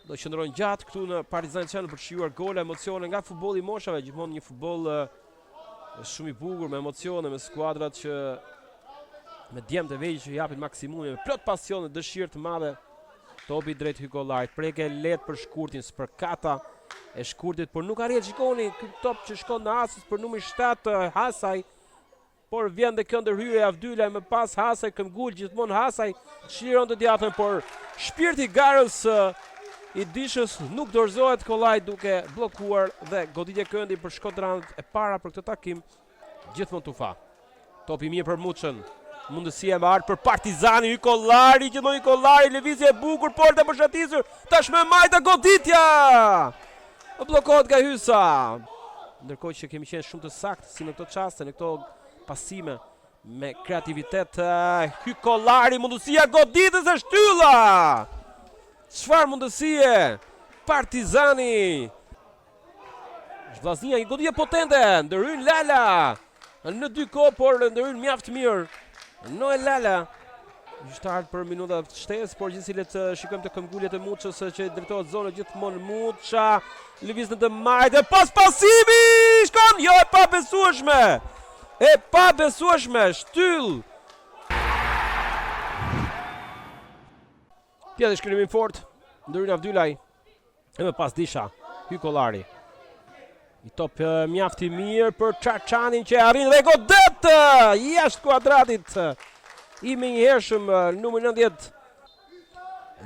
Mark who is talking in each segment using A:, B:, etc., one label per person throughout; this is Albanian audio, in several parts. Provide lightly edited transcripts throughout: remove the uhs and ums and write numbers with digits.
A: Do qëndrojnë gjatë këtu në Partizan Channel për shijuar gola, emocione nga futbolli i moshave, gjithmonë një futboll shumë i bukur me emocione, me skuadrat që me djemt e vegjël që japin maksimumin, me plot pasion dhe dëshirë të madhe. Topi drejt Hykollarit, preke lehtë për Shkurtin, spërkata e Shkurtit, por nuk arrit, shikoni ky top që shkon në asës për numrin 7 Hasaj, por vjen dhe kjo ndërhyrje Avdyla, më pas Hasaj këmbgul, gjithmonë Hasaj çliron të djathtën, por shpirti garës i Dishës nuk dorëzohet. Kollaj duke bllokuar dhe goditje këndi për shkodranët e para për këtë takim, gjithmonë tufa. Topi mirë për Muçën. Mundësia e marrë për Partizani, Hykollari, gjithmonë Hykollari, lëvizje e bukur, porta përshtatisur, tashmë majta goditja! Bllokohet nga Hysa. Ndërkohë që kemi qenë shumë të saktë si në këto çaste, në këto pasime me kreativitet. Hykollari, mundësia goditës e shtylla! Çfarë mundësie? Partizani! Zhvllaznia, një goditje potente, ndërhyn Lala në dy kohë, por ndërhyn mjaft mirë. Noel Lala, gjyqtar për minuta të shtesë, por gjithsesi le të shikojmë të këmbguljet e Muçës që drejtohet zonë gjithmonë. Muça lëviz në të majtë, pas pasimi, shkon, jo, e pabesueshme! E pabesueshme, shtyll! Tjetër shkrymi fort, ndërhyn Avdylaj, e më pas Disha, Hykollari. I top mjaft i mirë për Çaçanin që arrin dhe godet jashtë kuadratit. I menjëhershëm numër 90.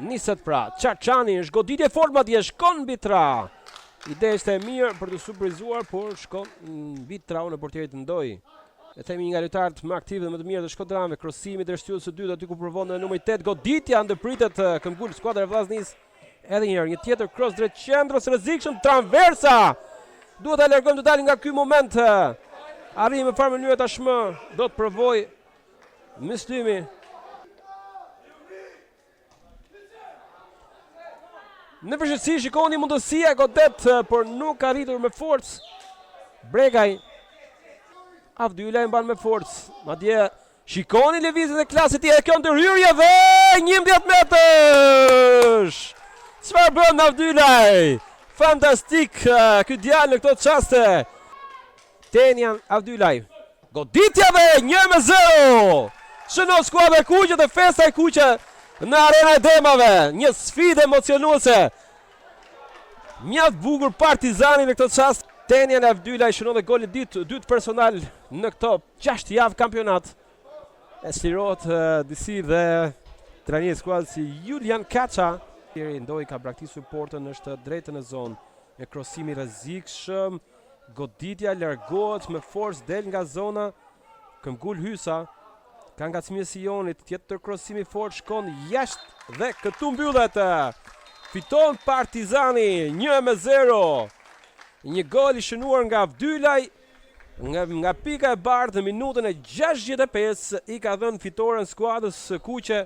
A: Niset pra, Çaçani është goditje fort madje, shkon mbi tra. Ide ishte e mirë për të surprizuar, por shkon mbi tra në portierit të ndoj. E themi një nga lojtarët më aktiv dhe më të mirë të shkodranëve, krosimi dhe shtyllës së dytë aty ku provon në numër 8 goditja, ndërpritet këmbgul skuadra e Vllaznis. Edhe një tjetër cross drejt qendrës, rrezikshëm, transversa. Duhet ta largojmë të dalim nga ky moment. Arrim në farë mënyrë tashmë, do të provoj Myslimi. Në përgjithësi shikoni mundësia godet, por nuk arritur me forcë. Bregaj. Avdylaj mban me forcë. Madje shikoni lëvizjen e klasit e kjo ndërhyrje dhe 11 metrash. Çfarë bën Avdylaj? Fantastik ky djalë në këto çaste. Tenian Avdylaj. Goditja dhe 1-0. Shënon skuadra e Kuqe dhe festa e Kuqe në arena e Demave. Një sfidë emocionuese. Mjaft bukur Partizani në këto çast. Tenian Avdylaj shënon dhe golin dytë personal në këto 6 javë kampionat. E slirohet disi dhe trajneri i skuadrës si Julian Kaça. Ndoj ka braktisur portën, është drejtën e zonë. E krosimi rrezikshëm, goditja largohet me forcë, del nga zona. Këmbgul Hysa, ka ngacmime si Jonit, tjetër krosimi fort shkon jashtë dhe këtu mbyllet. Fiton Partizani 1-0. Një gol i shënuar nga Avdylaj nga pika e bardhë në minutën e 65 i ka dhënë fitoren skuadrës Kuqe.